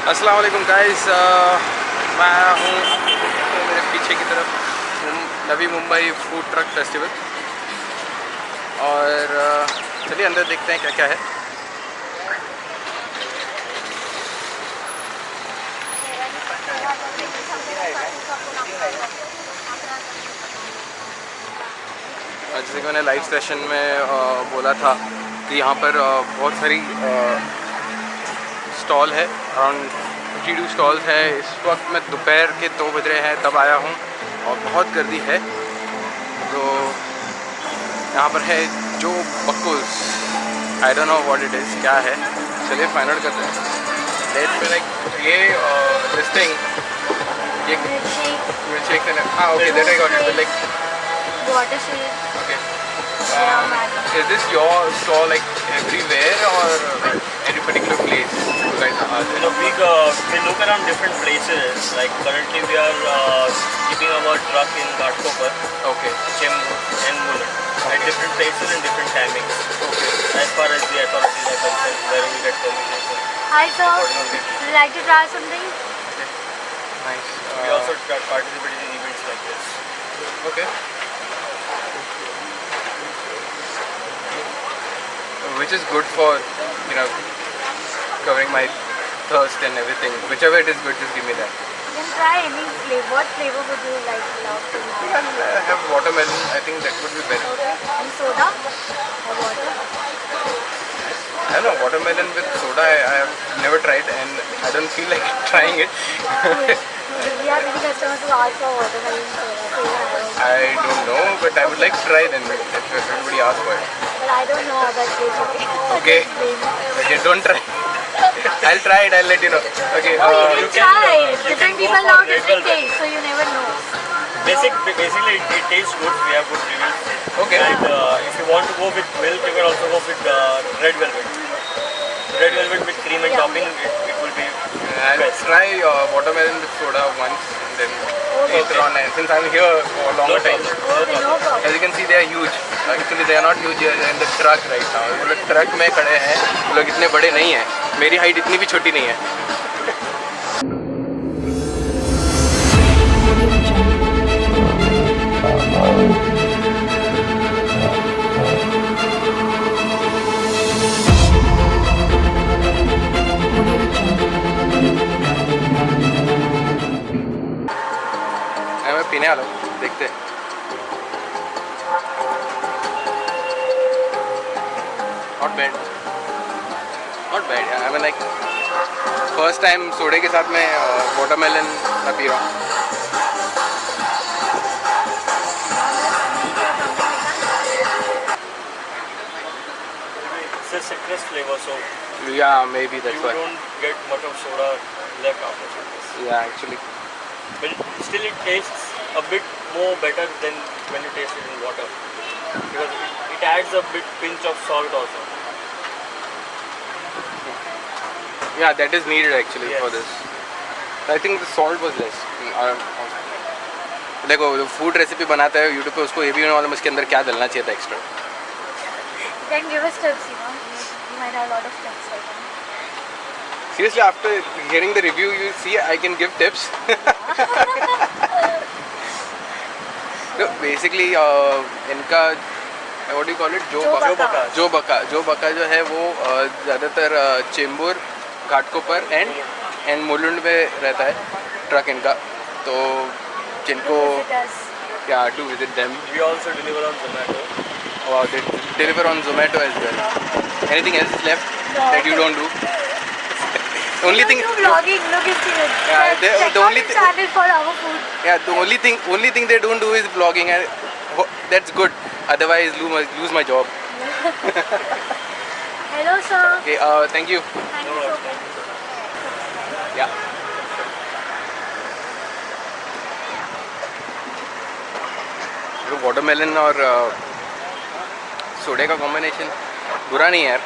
अस्सलाम वालेकुम गाइस, मैं हूँ मेरे पीछे की तरफ Navi Mumbai food truck festival. और चलिए अंदर देखते हैं क्या क्या है। जैसे कि मैंने लाइव सेशन में बोला था कि यहाँ पर बहुत सारी स्टॉल है, अराउंड 52 स्टॉल्स है। इस वक्त मैं दोपहर के 2 बज रहे हैं तब आया हूँ और बहुत गर्दी है। तो यहाँ पर है जो buckles, I don't know what it is, क्या है, चलिए फाइंड आउट करते हैं। लेट में लाइक ये दिस थिंग, ये मिल्कशेक है। हाँ okay, that I got it, like water shake. okay. Is this your store like everywhere or like any particular place you guys are there? We look around different places. Like currently we are keeping our truck in Ghatkopar, Okay. Chembur and Mulund at different places and different timings. Okay. As far as the authorities are concerned, where we get permission. Hi sir, would you like to try something? Nice. We also participate in events like this. Okay. Which is good for, you know, covering my thirst and everything. Whichever it is good, just give me that. You can try any flavor. What flavor would you love to You have? can have watermelon. I think that would be better. Okay. And soda or water? I don't know, watermelon with soda I have never tried and I don't feel like trying it. We have many customers who ask for watermelon soda. So yeah, I don't know, but I would like to try then if everybody asks for it. but I don't know about this. Okay. Okay, don't try. I'll try it, I'll let you know. Okay. Oh, you can try. Different go people for know red different velvet. tastes, so you never know. Basically it tastes good. We have good reviews. Okay. And if you want to go with milk, you can also go with red velvet. Red velvet with cream and Yeah. topping, it will be I'll best. try watermelon with soda once and then Okay. later on. And since I'm here for a longer time, Okay, no problem. as you can see they are huge. Actually they are not huge, they are in the truck right now. वो लोग truck में खड़े हैं, वो लोग इतने बड़े नहीं हैं, मेरी हाइट इतनी भी छोटी नहीं है। मैं पीने वाला हूँ, देखते हैं। Not bad. Not bad. Yeah. I mean like first time सोडे के साथ में watermelon मैं पी रहा हूँ। It's a citrus flavor, so Yeah, maybe that's you why. don't get much of soda left after citrus. Yeah, actually. But still it tastes a bit more better than when you taste it in water. Because it adds a bit pinch of salt also. Yeah, that is needed actually Yes. for this. I think the salt was less. देखो जो food recipe बनाता है YouTube पे, उसको ये भी मालूम इसके अंदर क्या डलना चाहिए था extra. You can give us tips, you know. You might have a lot of tips right now. Seriously, after hearing the review, you see I can give tips. So basically, इनका what do you call it? जो बका जो है वो ज़्यादातर Chembur, Ghatkopar and Mulund में रहता है ट्रक इनका। तो जिनको Visitors. क्या to visit them. We also deliver on Zomato. Wow, they deliver on Zomato as well. Anything else left that you don't do? Only thing. Do vlogging, look at it. Yeah, Check the out only the channel for our food. Yeah, the only thing they don't do is vlogging, and that's good. Otherwise, lose my job. Hello sir. Okay, thank you. Thank you so much. Yeah. Watermelon और सोडे का combination बुरा नहीं है यार।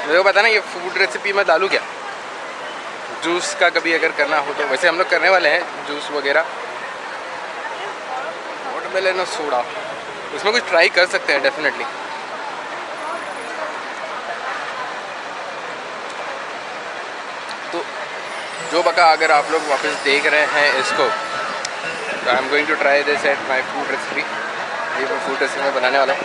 मेरे को पता ना ये फूड रेसिपी मैं डालूँ क्या, जूस का कभी अगर करना हो तो। वैसे हम लोग करने वाले हैं जूस वगैरह, वाटरमेलन और सोडा, उसमें कुछ ट्राई कर सकते हैं डेफिनेटली। तो जो बका अगर आप लोग वापस देख रहे हैं इसको, तो I am going to try this at my food recipe. ये मैं फूड रेसिपी में बनाने वाला हूँ।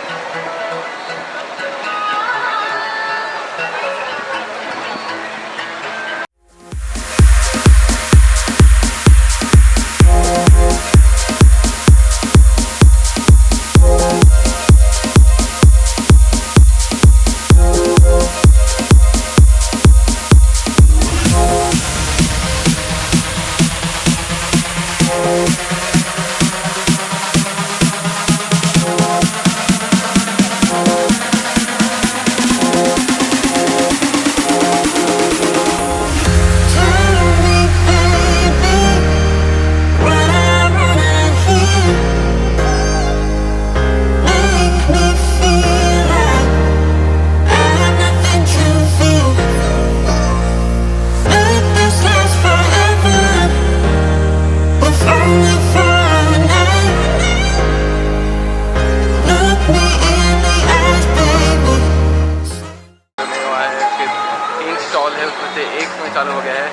चालू हो गया है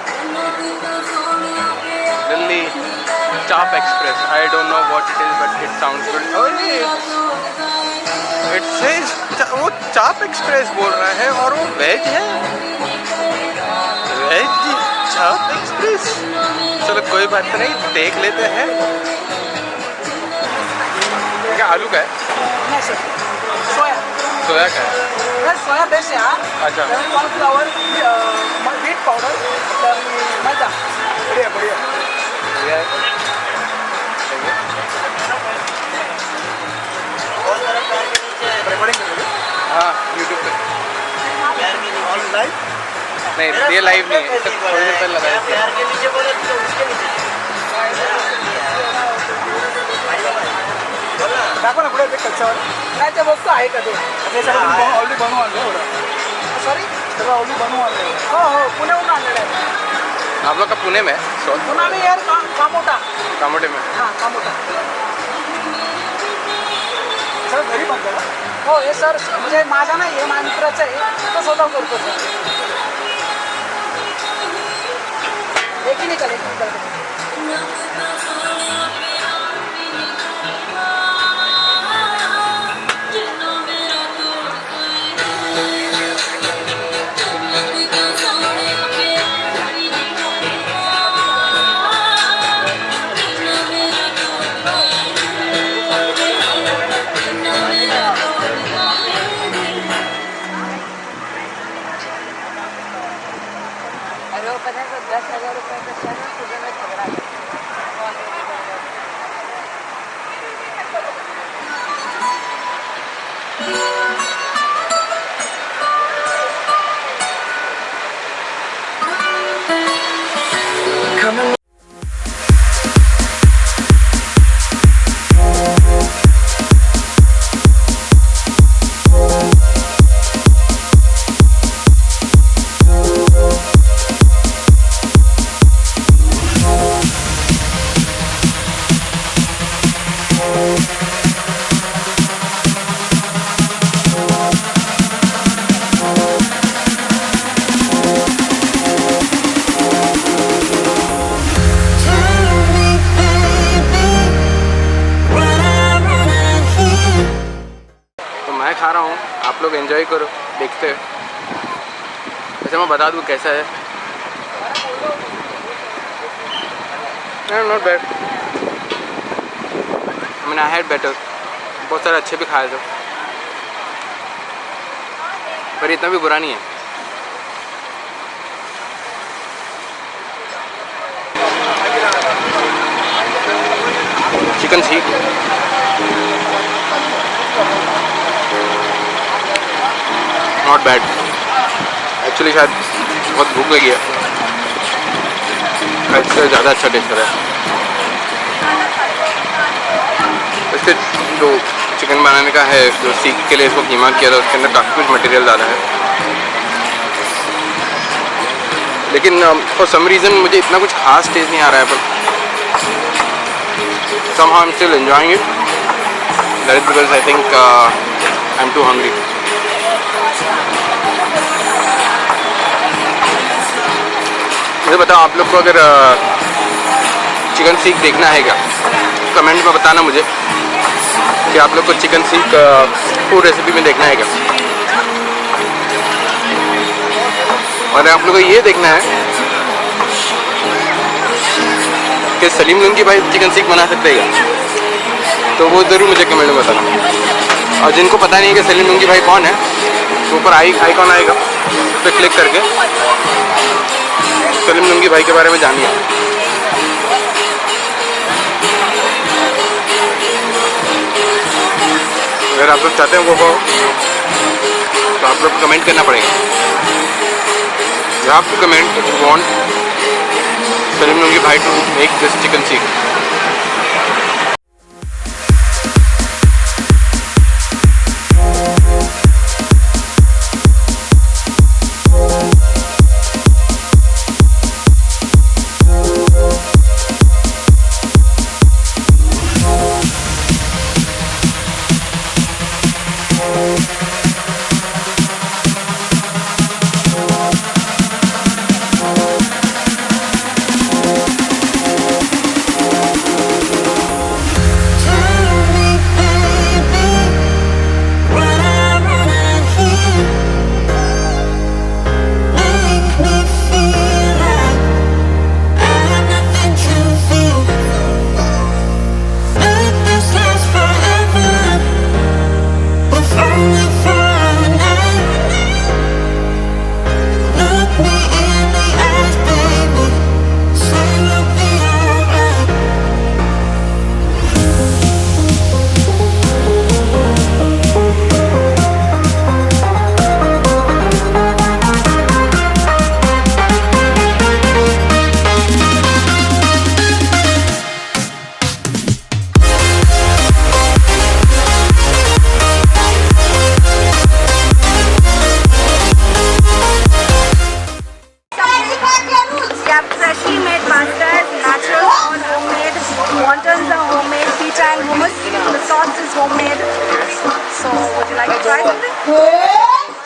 दिल्ली चाप express. I don't know what it is but it sounds good. It says वो चाप एक्सप्रेस बोल रहा है और वो वेज है, वेज चाप एक्सप्रेस। चलो कोई बात नहीं, देख लेते हैं। क्या आलू का है? सोया। सोया का है? सोया बेस है। अच्छा। कॉर्नफ्लावर, व्हीट पाउडर, मैदा। बढ़िया बढ़िया बढ़िया है। हाँ यूट्यूब पे नहीं, ये लाइव नहीं है, थोड़ी देर पहले लगाया दाखव ना पुढे कच्च्यावर नाही ते बघतो आहे का ते ऑलरेडी बनवून आणलं एवढं। सॉरी सगळं ऑलरेडी बनवून आणलं। हो हो पुण्याहून आणलेलं आहे। आप लोग का पुणे में? पुणे में यार कामोटा। कामोटे में? हां कामोटा। सर घरी बनतं का? हो हे सर म्हणजे माझा नाही आहे, माझ्या मित्राचं आहे, तो स्वतः करतो सर। एक निकल अरे वो पता है 10,000 रुपये का शहर सुबह में झगड़ा है। खा रहा हूँ, आप लोग एंजॉय करो, देखते हो। वैसे मैं बता दूँ कैसा है। नॉट बैड, मैंने आई हैड बेटर, बहुत सारे अच्छे भी खाए थे, पर इतना भी बुरा नहीं है। चिकन सीख नॉट बैड एक्चुअली, शायद बहुत भूख लगी है, इससे ज़्यादा अच्छा टेस्ट कर रहा है। इसके जो चिकन बनाने का है, जो सीख के लिए इसको कीमा किया था, उसके अंदर काफ़ी कुछ मटेरियल डाला है, लेकिन फॉर सम रीज़न मुझे इतना कुछ खास टेस्ट नहीं आ रहा है, पर somehow I'm still enjoying it. That is because I think I'm too hungry. मुझे बताओ आप लोग को अगर चिकन सीख देखना है क्या, कमेंट में बताना मुझे कि आप लोग को चिकन सीख फूड रेसिपी में देखना है क्या। और आप लोग को ये देखना है कि सलीम लुंगी भाई चिकन सीख बना सकते हैं क्या, तो वो ज़रूर मुझे कमेंट में बताना। और जिनको पता नहीं है कि सलीम लुंगी भाई कौन है, तो ऊपर आइकॉन आएगा, उस पर क्लिक करके सलीम लुंगी भाई के बारे में जानिए। अगर आप लोग चाहते हैं वो तो आप लोग कमेंट करना पड़ेगा। You have to comment if you want Salim Lungi Bhai to make this chicken seek.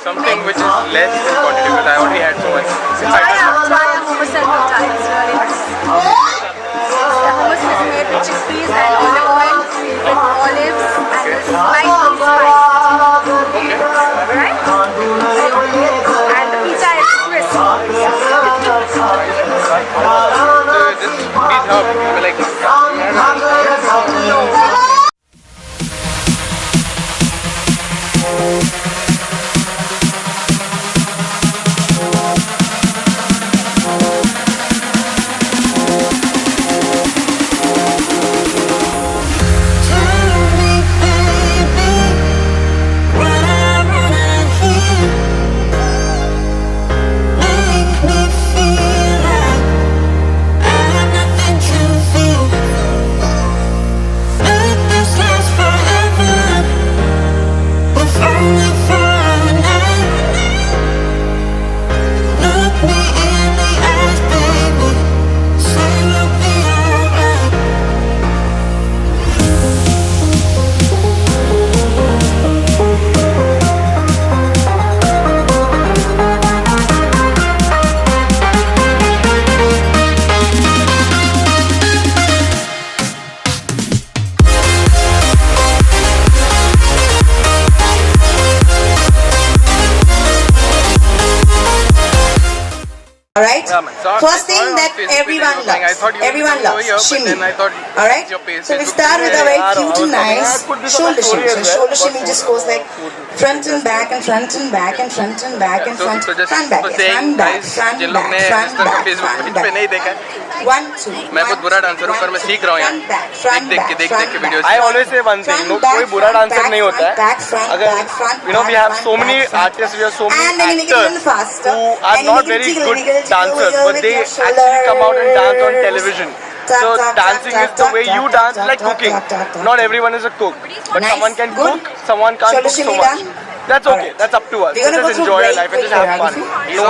Something which is less in quantity because I already had so much. Try a hummus and pita. It's really nice. The hummus is made with chickpeas and olive oil with olives and it's slightly spiced. Right? And the pita is crisp. So this pizza you were like Alright? Yeah, man. So First thing I saw that your Facebook everyone video, I loves. thought you Everyone were over loves. here, but Shimmy. then I thought Alright? your page- So we Facebook start with a very cute and nice put this on shoulder my story shimmy. So as well. shoulder shimmy just goes like front and back and front and back and front and back and front. So just Front back, for yes, saying front back, guys, front जिन लोग ने back, इस front तरह का back, Facebook front page पे back. नहीं देखा है, 1, 2. मैं बहुत बुरा डांसर हूँ पर मैं सीख रहा हूँ Front back, यार front देख back, के front videos. back. I always say one thing, no, कोई बुरा डांसर नहीं होता है। अगर you know we have so many artists, we have so And many then you actors faster. who are not very good dancers, but they actually come out and dance on television. So dancing is the way you dance, like cooking. Not everyone is a cook, but Nice, someone can good. cook, someone can't Shoulder cook so shimmy much. done? That's okay. Alright. That's up to us. We're gonna Just go through enjoy your very life and just quick have fun. choreography. No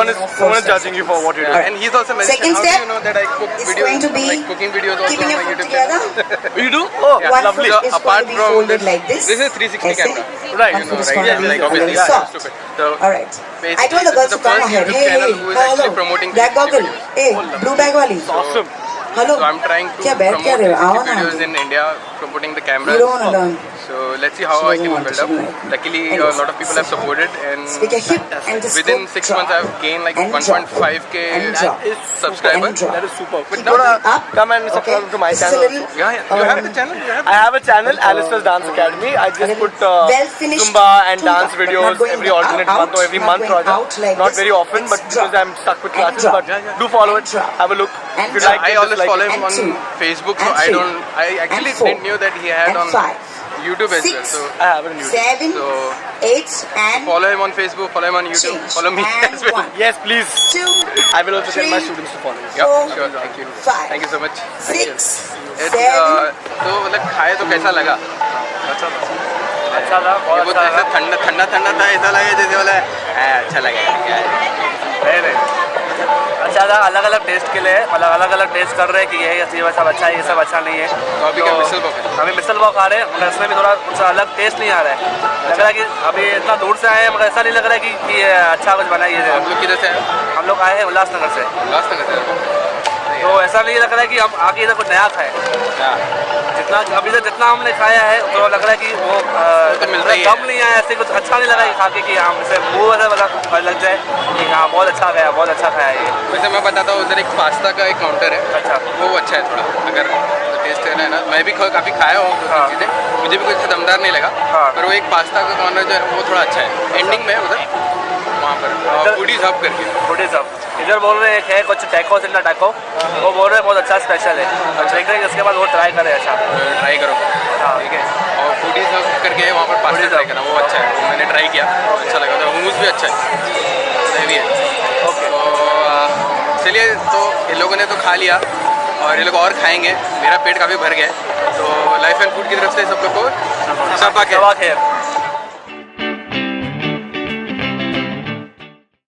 one is judging you for what you're doing. And he's also mentioned Second how step do you know that I cook It's videos, going to be like cooking videos also keeping on your my foot YouTube together. channel. You do? Oh, Yeah. One lovely. foot So is apart going to be from folded this, like this. this is 360 Aise. camera. Right, and food is right, gonna be like obviously, very yeah, soft. stupid. So All right. basically, I told the this girls is to the come first ahead. YouTube Hey, channel hey, who is hello. actually promoting Black these goggle. videos. Hey, blue bag wali. Awesome. Hello. So I'm trying to क्या बैठ क्या promote रहे हो? आओ these ना. videos in India, promoting the You cameras. don't wanna learn. So let's see how She I doesn't can want to, build she up. doesn't like. Luckily, a Anyways, lot of people have supported, and Speak a hip and just within go 6 drop. months I've gained like And drop. 1.5k And drop. subscribers. And drop. That is super. But You wanna Up. come and subscribe Okay. to my This is a channel? little, Yeah, yeah. You have the channel? You have I have a channel, Alistair's Dance Academy. I just Okay. put Well finished. Zumba and Tumba, dance but not videos going every alternate out, month or every not month going rather. out like Not this. very often, It's but drop. because I'm stuck with And classes. drop. But do follow it. Yeah. Have a look. And If you drop. like I it, always dislike follow it. him And on two. Facebook, so And I three. don't. I actually And four. didn't knew that he had And on 5. YouTube as well. 6. So I have it on YouTube. 7. So 8. And follow him on Facebook, follow him on YouTube, change. follow me And as well. 1. Yes, please. 2. I will also tell my 3, students to follow you. Yeah, 4, sure. Thank you. 5. Thank you so much. 6. It's, 7. तो मतलब खाए तो कैसा लगा? अच्छा था ये बहुत बहुत अच्छा ऐसा था ठंडा ठंडा ठंडा था, ऐसा लगा जैसे बोला अच्छा लगेगा क्या है? नहीं अच्छा था अलग अलग टेस्ट के लिए मतलब अलग अलग टेस्ट कर रहे हैं कि ये चीज़ सब अच्छा है ये सब अच्छा नहीं है तो अभी क्या मिसल पाव है? अभी मिसल पाव खा रहे हैं मगर इसमें भी थोड़ा कुछ अलग टेस्ट नहीं आ रहा है लग रहा है कि अभी इतना दूर से आए हैं मगर ऐसा नहीं लग रहा है कि ये अच्छा कुछ बना है ये हम लोग किधर से आए? हम लोग आए हैं उल्लासनगर से उल्लासनगर से। तो ऐसा नहीं लग रहा है कि हम आगे इधर कुछ नया खाए जितना अभी तक जितना हमने खाया है तो लग रहा है कि वो तो मिलता ही है। कम नहीं आया ऐसे कुछ अच्छा नहीं लगा कि खा के कि हम इसे मुँह ऐसा मतलब लग जाए कि हाँ बहुत अच्छा गया बहुत अच्छा खाया ये वैसे मैं बताता हूँ, उधर एक पास्ता का एक काउंटर है, अच्छा वो अच्छा है थोड़ा, अगर टेस्ट करना है ना। मैं भी काफ़ी खाया हूँ दो हाँ। चीज़ें, मुझे भी कुछ दमदार नहीं लगा, हाँ। पर वो एक पास्ता का काउंटर जो है वो थोड़ा अच्छा है, एंडिंग में है उधर, वहाँ पर फूडीज हब करके। थोड़ी सब इधर बोल रहे हैं है कुछ टैको सिल्ला टैको वो बोल रहे हैं बहुत अच्छा स्पेशल है अच्छा देख रहे हैं इसके बाद वो ट्राई करें अच्छा ट्राई करो, हाँ ठीक है। और फूडीज हब करके वहाँ पर पास्ता ट्राई करना, वो अच्छा है, वो मैंने ट्राई किया, अच्छा लगा। तो hummus भी अच्छा है, सही भी है। ओके तो चलिए, तो ये लोगों ने तो खा लिया और ये लोग और खाएंगे, मेरा पेट काफ़ी भर गया है। तो लाइफ एंड फूड की तरफ से सब लोग को शब्बा खैर।